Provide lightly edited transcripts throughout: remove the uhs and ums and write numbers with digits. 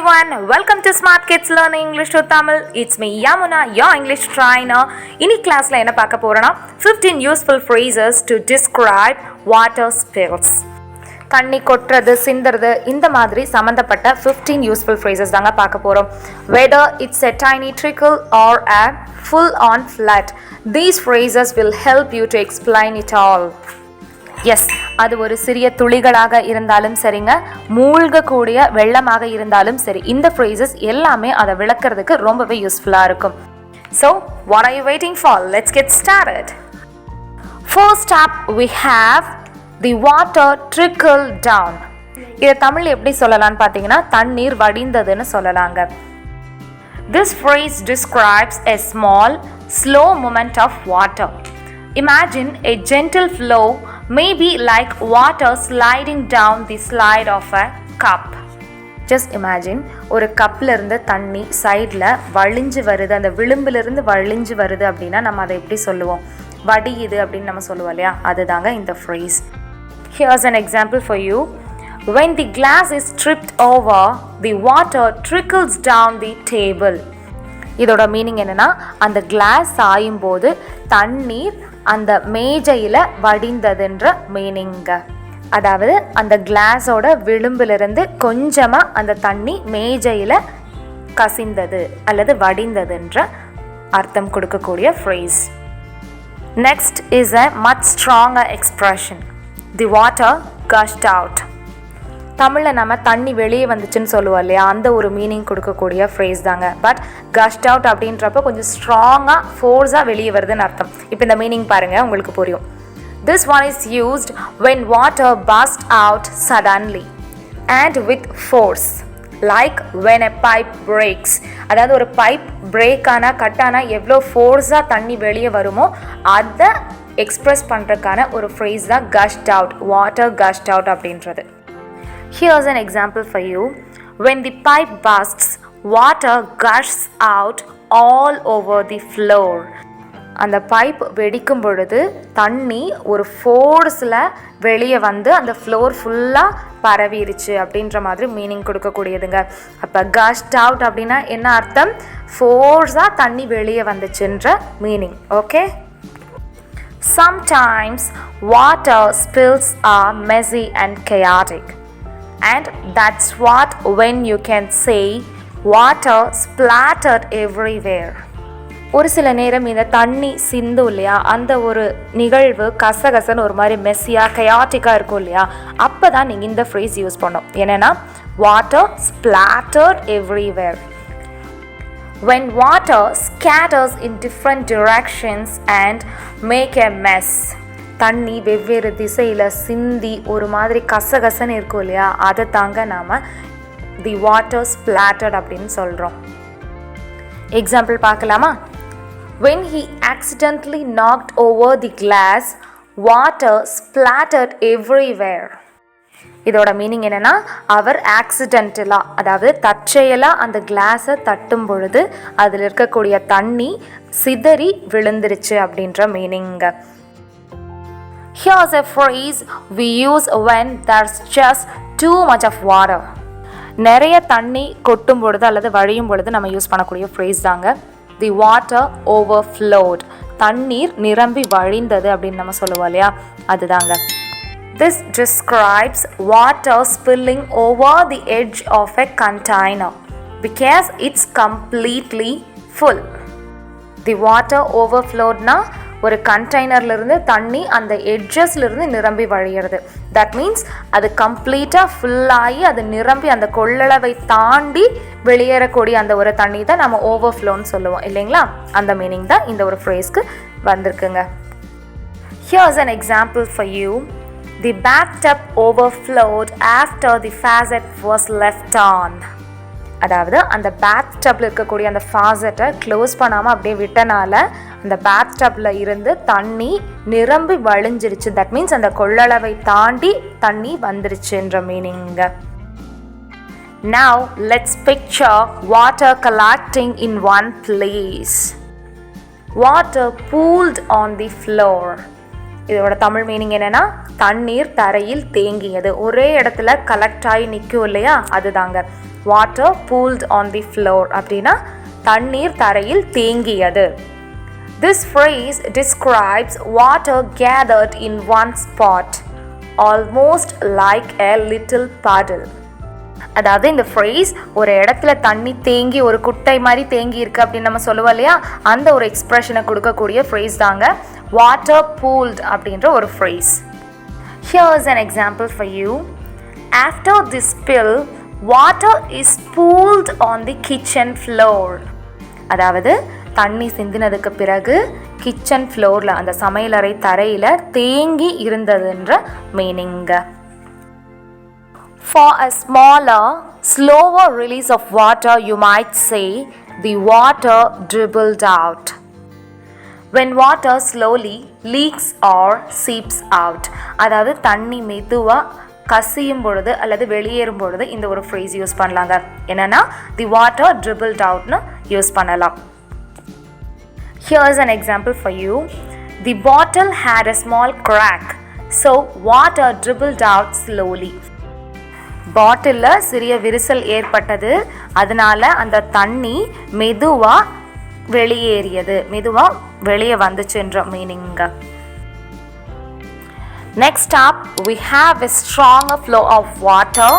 everyone, welcome to Smart Kids Learning English to Tamil. It's me Yamuna, your English trainer. In class la enna paaka porana 15 useful phrases to describe water spills. தண்ணி கொட்டுறது சிந்துறது இந்த மாதிரி சம்மந்தப்பட்ட 15 useful phrases தாங்க பார்க்க போகிறோம். Whether it's a tiny trickle or a full on flood, these phrases will help you to explain it all. Yes, அது ஒரு சிறிய துளிகளாக இருந்தாலும் சரிங்க, மூழ்கக்கூடிய வெள்ளமாக இருந்தாலும் சரி, இந்த phrases எல்லாமே அதை விளக்குறதுக்கு ரொம்பவே யூஸ்ஃபுல்லாக இருக்கும். So, what are you waiting for? Let's get started. First up, we have the water trickle down. இதை தமிழ் எப்படி சொல்லலாம்னு பார்த்தீங்கன்னா தண்ணீர் வடிந்ததுன்னு சொல்லலாங்க. This phrase describes a small, slow movement of water. Imagine a gentle flow, maybe like water sliding down the slide of a cup. Just imagine, ஒரு கப்பில் இருந்து தண்ணி சைடில் வழிஞ்சு வருது, அந்த விளிம்பிலிருந்து வழிஞ்சு வருது அப்படின்னா நம்ம அதை எப்படி சொல்லுவோம்? வடியுது அப்படின்னு நம்ம சொல்லுவோம் இல்லையா, அதுதாங்க இந்த phrase. Here's an example for you. When the glass is tripped over, the water trickles down the table. இதோட மீனிங் என்னன்னா, அந்த கிளாஸ் சாயும் போது தண்ணீர் அந்த மேஜையில் வடிந்ததுன்ற மீனிங்க. அதாவது அந்த கிளாஸோட விளிம்பிலிருந்து கொஞ்சமாக அந்த தண்ணி மேஜையில் கசிந்தது அல்லது வடிந்ததுன்ற அர்த்தம் கொடுக்கக்கூடிய phrase. Next is a much stronger expression. The water gushed out. தமிழில் நம்ம தண்ணி வெளியே வந்துச்சுன்னு சொல்லுவோம் இல்லையா, அந்த ஒரு மீனிங் கொடுக்கக்கூடிய phrase தாங்க. பட் கஷ்ட் அவுட் அப்படின்றப்ப கொஞ்சம் ஸ்ட்ராங்காக ஃபோர்ஸாக வெளியே வருதுன்னு அர்த்தம். இப்போ இந்த மீனிங் பாருங்கள், உங்களுக்கு புரியும். This one is used when water bursts out suddenly and with force, like when a pipe breaks. அதாவது ஒரு பைப் பிரேக் ஆனால் கட் ஆனால் எவ்வளோ ஃபோர்ஸாக தண்ணி வெளியே வருமோ அதை எக்ஸ்ப்ரெஸ் பண்ணுறதுக்கான ஒரு phrase தான் gushed out, water gushed out அப்படின்றது. Here's an example for you. When the pipe bursts, water gushes out all over the floor. அந்த பைப் வெடிக்கும் பொழுது தண்ணி ஒரு ஃபோர்ஸில் வெளியே வந்து அந்த ஃப்ளோர் ஃபுல்லாக பரவிருச்சு அப்படின்ற மாதிரி மீனிங் கொடுக்கக்கூடியதுங்க. அப்போ கஷ்ட் அவுட் அப்படின்னா என்ன அர்த்தம்? ஃபோர்ஸாக தண்ணி வெளியே வந்துச்சுன்ற meaning. Okay. Sometimes water spills are messy and chaotic. And that's what when you can say water splattered everywhere. ஒரு சில நேரம் இந்த தண்ணி சிந்து இல்லையா, அந்த ஒரு நிகழ்வு கசகசன்னு ஒரு மாதிரி மெஸ்ஸியாக கயாட்டிக்காக இருக்கும் இல்லையா, அப்போ தான் நீங்கள் இந்த ஃப்ரேஸ் யூஸ் பண்ணோம். என்னென்னா water splattered everywhere. When water scatters in different directions and make a mess. தண்ணி வெவ்வேறு திசையில் சிந்தி ஒரு மாதிரி கசகசன்னு இருக்கும் இல்லையா, அதை தாங்க நாம் தி வாட்டர் ஸ்பிளாட்டட் அப்படின்னு சொல்கிறோம். எக்ஸாம்பிள் பார்க்கலாமா? When he accidentally knocked over the glass, water splattered everywhere. இதோட மீனிங் என்னென்னா, அவர் ஆக்சிடென்டலாக, அதாவது தற்செயலாக அந்த கிளாஸை தட்டும் பொழுது அதில் இருக்கக்கூடிய தண்ணி சிதறி விழுந்துருச்சு அப்படின்ற மீனிங்க. Here's a phrase we use when there's just too much of water. நிறைய தண்ணி கொட்டும் பொழுது அல்லது வழியும் பொழுது நம்ம யூஸ் பண்ணக்கூடிய phrase தாங்க the water overflowed. தண்ணீர் நிரம்பி வழிந்தது அப்படின்னு நம்ம சொல்லுவோம் இல்லையா, அதுதாங்க. This describes water spilling over the edge of a container because it's completely full. The water overflowedனா ஒரு கண்டெய்னர்லேருந்து தண்ணி அந்த எட்ஜஸ்லேருந்து நிரம்பி வழிகிறது. தட் மீன்ஸ் அது கம்ப்ளீட்டாக ஃபுல்லாகி அது நிரம்பி அந்த கொள்ளளவை தாண்டி வெளியேறக்கூடிய அந்த ஒரு தண்ணி தான் நம்ம ஓவர்ஃப்ளோன்னு சொல்லுவோம் இல்லைங்களா, அந்த மீனிங் தான் இந்த ஒரு ஃப்ரேஸ்க்கு வந்திருக்குங்க. Here's an example for you. The bathtub overflowed after the faucet was left on. அதாவது அந்த பேத் டப்பில் இருக்கக்கூடிய அந்த ஃபாசட்டை க்ளோஸ் பண்ணாமல் அப்படியே விட்டனால அந்த பேத் டப்பில் இருந்து தண்ணி நிரம்பி வழிஞ்சிருச்சு. தட் மீன்ஸ் அந்த கொள்ளளவை தாண்டி தண்ணி வந்துருச்சுன்ற மீனிங்க. Now let's picture water collecting in one place. Water pooled on the floor. இதோட தமிழ் மீனிங் என்னன்னா தண்ணீர் தரையில் தேங்கியது, ஒரே இடத்துல கலெக்ட் ஆகி நிற்கும் இல்லையா, அதுதாங்க. வாட்டர் பூல்ட் ஆன் தி ஃப்ளோர் அப்படின்னா தண்ணீர் தரையில் தேங்கியது. This phrase describes water gathered in one spot, almost like a little puddle. அதாவது இந்த ஃப்ரேஸ் ஒரு இடத்துல தண்ணி தேங்கி ஒரு குட்டை மாதிரி தேங்கி இருக்கு அப்படின்னு நம்ம சொல்லுவோம் இல்லையா, அந்த ஒரு எக்ஸ்பிரஷனை கொடுக்கக்கூடிய ஃப்ரேஸ் தாங்க வாட்டர் பூல்ட் அப்படின்ற ஒரு phrase. Here's an example for you. After this spill, water is pooled on the kitchen floor. அதாவது தண்ணி சிந்தினதுக்கு பிறகு கிச்சன் ஃப்ளோரில் அந்த சமையலறை தரையில் தேங்கி இருந்ததுன்ற மீனிங்க. For a smaller, slower release of water, you might say the water dribbled out. When water slowly leaks or seeps out, அதாவது தண்ணி மெதுவாக கசியும் பொழுது அல்லது வெளியேறும் பொழுது இந்த ஒரு ஃப்ரேஸ் யூஸ் பண்ணலாங்க. என்னன்னா தி வாட்டர் dribbled outனு யூஸ் பண்ணலாம். Here's an example for you. The bottle had a small crack, so water dribbled out slowly. பாட்டிலில் சிறிய விரிசல் ஏற்பட்டது, அதனால அந்த தண்ணி மெதுவாக வெளியேறியது, மெதுவாக வெளியே வந்துச்சுன்ற மீனிங்க. Next up, we have a stronger flow of water.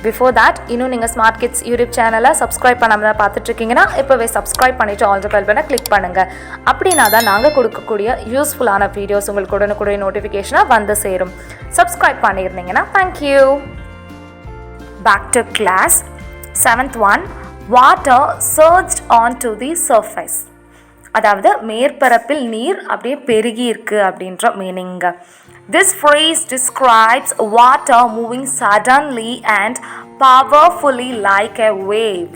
Before that, இன்னும் நீங்கள் ஸ்மார்ட் கிட்ஸ் யூடியூப் சேனலை சப்ஸ்கிரைப் பண்ணாமல் தான் பார்த்துட்ருக்கீங்கன்னா இப்போவே சப்ஸ்கிரைப் பண்ணிவிட்டு ஆல் த பெல் பட்டனை கிளிக் பண்ணுங்கள். அப்படின்னா தான் நாங்கள் கொடுக்கக்கூடிய யூஸ்ஃபுல்லான வீடியோஸ் உங்களுக்கு உடனுக்குடைய நோட்டிஃபிகேஷனாக வந்து சேரும். சப்ஸ்கிரைப் பண்ணியிருந்தீங்கன்னா thank you. Back to class. 7th one, water surged onto the surface. அதாவது மேற்பரப்பில் நீர் அப்படியே பெருகி இருக்கு அப்படின்ற மீனிங்க. This phrase describes water moving suddenly and powerfully like a wave.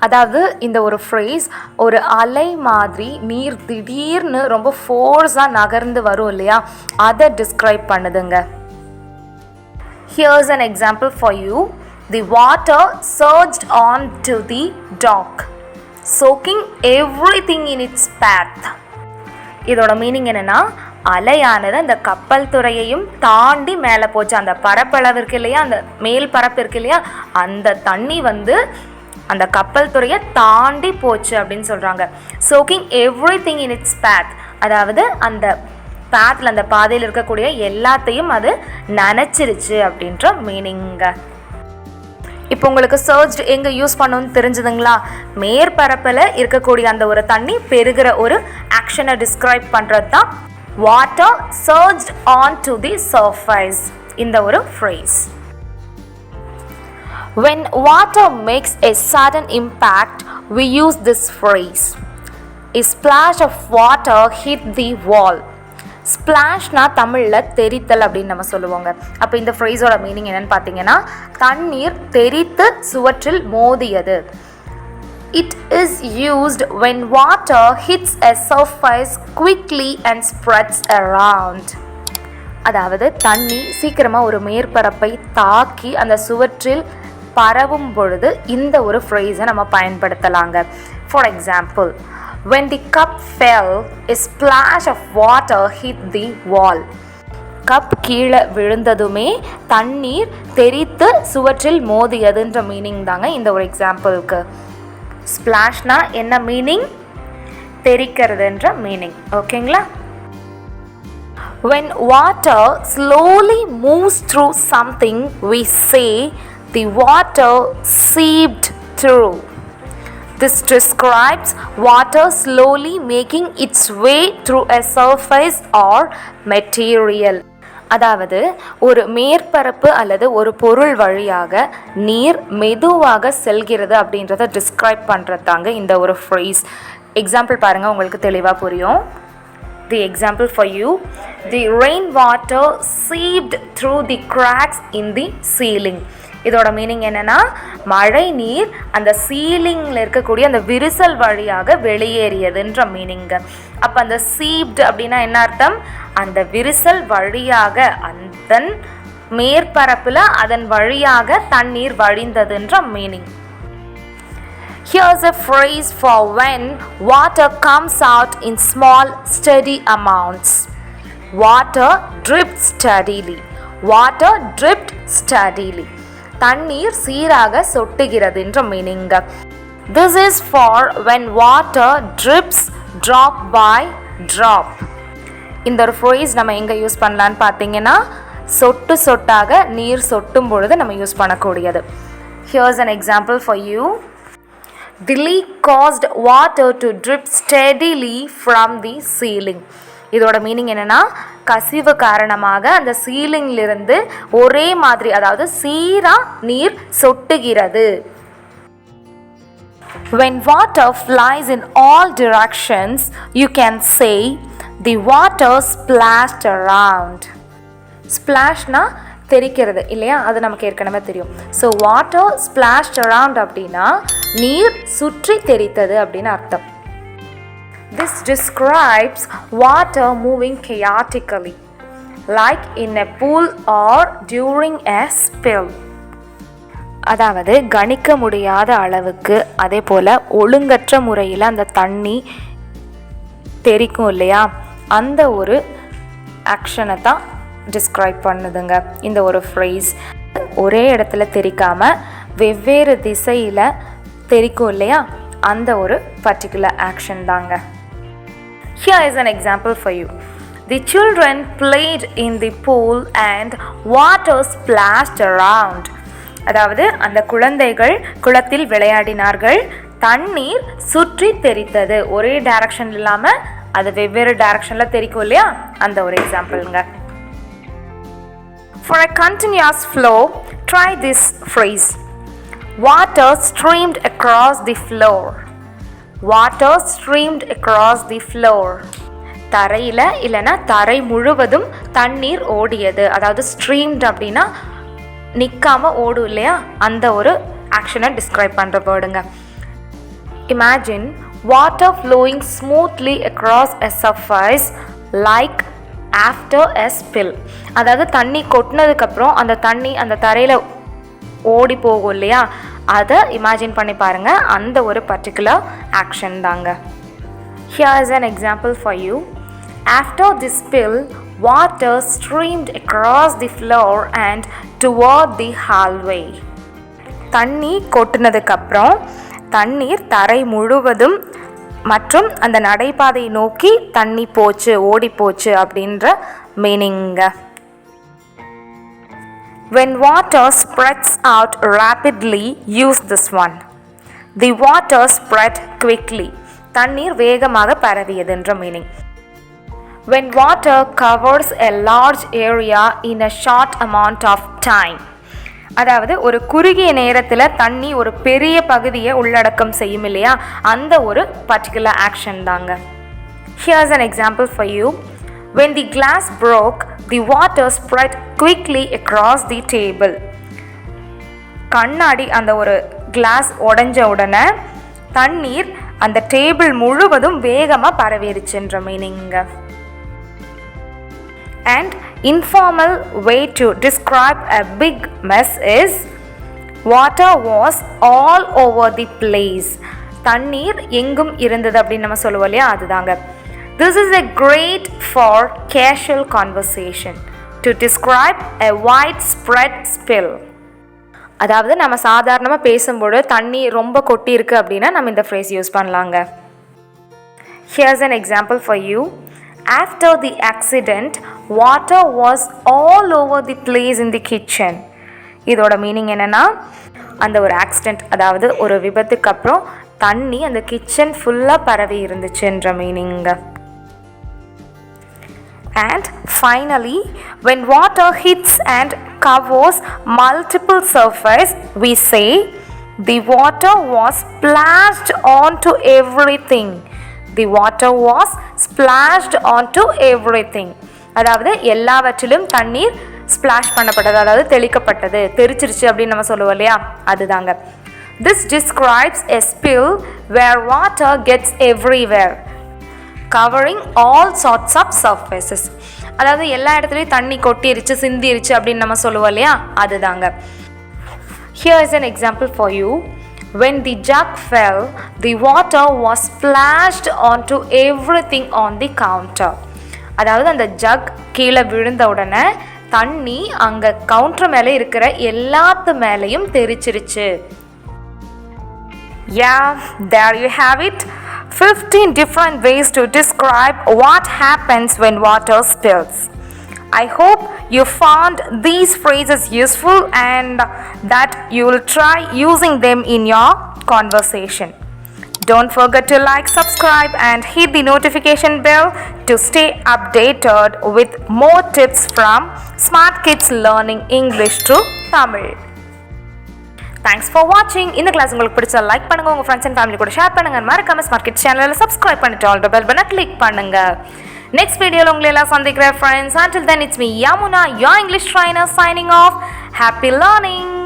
அதாவது இந்த ஒரு ஃப்ரேஸ் ஒரு அலை மாதிரி நீர் திடீர்னு ரொம்ப ஃபோர்ஸாக நகர்ந்து வரும் இல்லையா, அதை டிஸ்கிரைப் பண்ணுதுங்க. Here's an example for you. The water surged onto the dock, soaking everything in its path. இதோட மீனிங் என்னன்னா அலையானது அந்த கப்பல் துறையையும் தாண்டி மேலே போச்சு. அந்த பரப்பளவு இருக்கு இல்லையா, அந்த மேல் பரப்பு இருக்கு இல்லையா, அந்த தண்ணி வந்து அந்த கப்பல் துறையை தாண்டி போச்சு அப்படின்னு சொல்கிறாங்க. Choking everything in its path, அதாவது அந்த பேத்தில் அந்த பாதையில் இருக்கக்கூடிய எல்லாத்தையும் அது நனைச்சிருச்சு அப்படின்ற மீனிங்க. இப்போ உங்களுக்கு சர்ஜ் எங்கே யூஸ் பண்ணணும்னு தெரிஞ்சுதுங்களா? மேற்பரப்பில் இருக்கக்கூடிய அந்த ஒரு தண்ணி பெருகிற ஒரு ஆக்ஷனை டிஸ்கிரைப் பண்ணுறது தான் water surged on to the surface இந்த ஒரு phrase. When water makes a sudden impact, we use this phrase. A splash of water hit the wall. ஸ்பிளாஷ்னா தமிழில் தெரித்தல் அப்படின்னு நம்ம சொல்லுவோங்க. அப்போ இந்த ஃப்ரேஸோட மீனிங் என்னன்னு பார்த்தீங்கன்னா தண்ணீர் தெரித்து சுவற்றில் மோதியது. It is used when water hits a surface quickly and spreads around. அதாவது தண்ணி சீக்கிரமாக ஒரு மேற்பரப்பை தாக்கி அந்த சுவற்றில் பரவும் பொழுது இந்த ஒரு ஃப்ரேஸை நம்ம பயன்படுத்தலாங்க. For example, when the cup fell, a splash of water hit the wall. Cup கீழே விழுந்ததுமே தண்ணீர் தெரித்து சுவற்றில் மோதியதுன்ற மீனிங் தாங்க இந்த ஒரு எக்ஸாம்பிளுக்கு. ஸ்பிளாஷ்னா என்ன மீனிங்? தெரிக்கிறதுன்ற மீனிங். ஓகேங்களா? When water slowly moves through something, we say the water seeped through. This describes water slowly making its way through a surface or material. அதாவது ஒரு மேற்பரப்பு அல்லது ஒரு பொருள் வழியாக நீர் மெதுவாக செல்கிறது அப்படின்றத டிஸ்கிரைப் பண்ணுறது தாங்க இந்த ஒரு ஃப்ரேஸ். எக்ஸாம்பிள் பாருங்கள், உங்களுக்கு தெளிவாக புரியும். The example for you, the rainwater seeped through the cracks in the ceiling. இதோட மீனிங் என்னன்னா மழை நீர் அந்த சீலிங்கில் இருக்கக்கூடிய அந்த விரிசல் வழியாக வெளியேறியதுன்ற மீனிங்க. அப்போ அந்த சீப்டு அப்படின்னா என்ன அர்த்தம்? அந்த விரிசல் வழியாக அதன் மேற்பரப்பில் அதன் வழியாக தண்ணீர் வழிந்ததுன்ற meaning. Here's a phrase for when water comes out in small, steady amounts. Water dripped steadily. Water dripped steadily. தண்ணீர் சீராக சொட்டுகிறதுன்ற meaning. This is for when water drips drop by drop. இந்த ஒரு phrase நம்ம எங்கே யூஸ் பண்ணலான்னு பார்த்தீங்கன்னா சொட்டு சொட்டாக நீர் சொட்டும் பொழுது நம்ம யூஸ் பண்ணக்கூடியது. Here's an example for you. The leak caused water to drip steadily from the ceiling. இதோட மீனிங் என்னன்னா கசிவு காரணமாக அந்த சீலிங்கிலிருந்து ஒரே மாதிரி அதாவது சீரா நீர் சொட்டுகிறது. When water flies in all directions, you can say the water splashed around. Splashனா தெரிக்கிறது இல்லையா, அது நமக்கு ஏற்கனவே தெரியும். ஸோ வாட்டர் ஸ்பிளாஷ்ட் அரவுண்ட் அப்படின்னா நீர் சுற்றி தெரித்தது அப்படின்னு அர்த்தம். This describes water moving chaotically, like in a pool or during a spill. அதாவது கணிக்க முடியாத அளவுக்கு அதே போல் ஒழுங்கற்ற முறையில் அந்த தண்ணி தெரிக்கும் இல்லையா, அந்த ஒரு ஆக்ஷனை தான் டிஸ்கிரைப் பண்ணுதுங்க இந்த ஒரு ஃப்ரேஸ். ஒரே இடத்துல தெரிக்காமல் வெவ்வேறு திசையில் தெரிக்கும் இல்லையா, அந்த ஒரு பர்டிகுலர் ஆக்ஷன் தாங்க. Here is an example for you. The children played in the pool and water splashed around. அதாவது அந்த குழந்தைகள் குளத்தில் விளையாடினார்கள், தண்ணீர் சுற்றி தெரித்தது. ஒரே டைரக்ஷன் இல்லாமல் அது வெவ்வேறு டைரக்ஷனில் தெரிக்கும் இல்லையா, அந்த ஒரு எக்ஸாம்பிளுங்க. For a continuous flow, try this phrase. Water streamed across the floor. Water streamed across the floor. தரையில் இல்லைன்னா தரை முழுவதும் தண்ணீர் ஓடியது. அதாவது streamed அப்படின்னா நிற்காமல் ஓடும் இல்லையா, அந்த ஒரு ஆக்ஷனை டிஸ்கிரைப் பண்ணுற வேர்டுங்க. Imagine water flowing smoothly across a surface like after a spill. அதாவது தண்ணி கொட்டினதுக்கப்புறம் அந்த தண்ணி அந்த தரையில் ஓடி போகும் இல்லையா, அதை இமேஜின் பண்ணி பாருங்கள், அந்த ஒரு பர்டிகுலர் ஆக்ஷன் தாங்க. Here is an example for you. After the spill, water streamed across the floor and toward the hallway. தண்ணி கொட்டினதுக்கப்புறம் தண்ணீர் தரை முழுவதும் மற்றும் அந்த நடைபாதை நோக்கி தண்ணி போச்சு ஓடி போச்சு அப்படின்ற மீனிங்க. When water spreads out rapidly, use this one. The water spread quickly. தண்ணீர் வேகமாக பரவியதுன்ற meaning. When water covers a large area in a short amount of time. அதாவது ஒரு குறுகிய நேரத்தில் தண்ணி ஒரு பெரிய பகுதியை உள்ளடக்கம் செய்யும் இல்லையா, அந்த ஒரு பர்டிகுலர் ஆக்ஷன் தாங்க. Here's an example for you. When the glass broke, the water spread quickly across the table. கண்ணாடி அந்த ஒரு கிளாஸ் உடைஞ்ச உடனே தண்ணீர் அந்த டேபிள் முழுவதும் வேகமாக பரவிடுச்சுன்ற மீனிங்க. And informal way to describe a big mess is water was all over the place. தண்ணீர் எங்கும் இருந்தது அப்படின்னு நம்ம சொல்லுவோம் இல்லையா, அதுதாங்க. This is a great for casual conversation to describe a widespread spill. அதாவது நம்ம சாதாரணமாக பேசும்போது தண்ணி ரொம்ப கொட்டி இருக்கு அப்படின்னா நம்ம இந்த ஃப்ரேஸ் யூஸ் பண்ணலாங்க. Here's an example for you. After the accident, water was all over the place in the kitchen. இதோட மீனிங் என்னன்னா அந்த ஒரு ஆக்சிடெண்ட் அதாவது ஒரு விபத்துக்கு அப்புறம் தண்ணி அந்த கிச்சன் ஃபுல்லாக பரவி இருந்துச்சுன்ற மீனிங்க. And finally, when water hits and covers multiple surface, we say the water was splashed onto everything. The water was splashed onto everything. அதாவது எல்லாவற்றிலும் தண்ணீர் ஸ்பிளாஷ் பண்ணப்பட்டது, அதாவது தெளிக்கப்பட்டது, தெரிச்சிருச்சு அப்படின்னு நம்ம சொல்லுவோம் இல்லையா, அதுதாங்க. This describes a spill where water gets everywhere, covering all sorts of surfaces. அதாவது எல்லா இடத்துலையும் தண்ணி கொட்டிருச்சு சிந்திருச்சு அப்படின்னு நம்ம சொல்லுவோம் இல்லையா, அதுதாங்க. Here is an example for you. When the jug fell, the water was splashed onto everything on the counter. அதாவது அந்த ஜக் கீழே விழுந்த உடனே தண்ணி அங்கே கவுண்டர் மேலே இருக்கிற எல்லாத்து மேலேயும் தெரிச்சிருச்சு. Yeah, there you have it. 15 different ways to describe what happens when water spills. I hope you found these phrases useful and that you will try using them in your conversation. Don't forget to like, subscribe and hit the notification bell to stay updated with more tips from Smart Kids Learning English through Tamil. Thanks for watching. இந்த class உங்களுக்கு பிடிச்சா like பண்ணுங்க, உங்க friends and family கூட share பண்ணுங்க, மறக்காம smart kids சேனலை subscribe பண்ணிட்டு ஆல் தி பெல் பட்டனை கிளிக் பண்ணுங்க. நெக்ஸ்ட் வீடியோல உங்களை எல்லாம் சந்திக்கிறேன் friends. Until then, it's me Yamuna, your English trainer, signing off. Happy learning.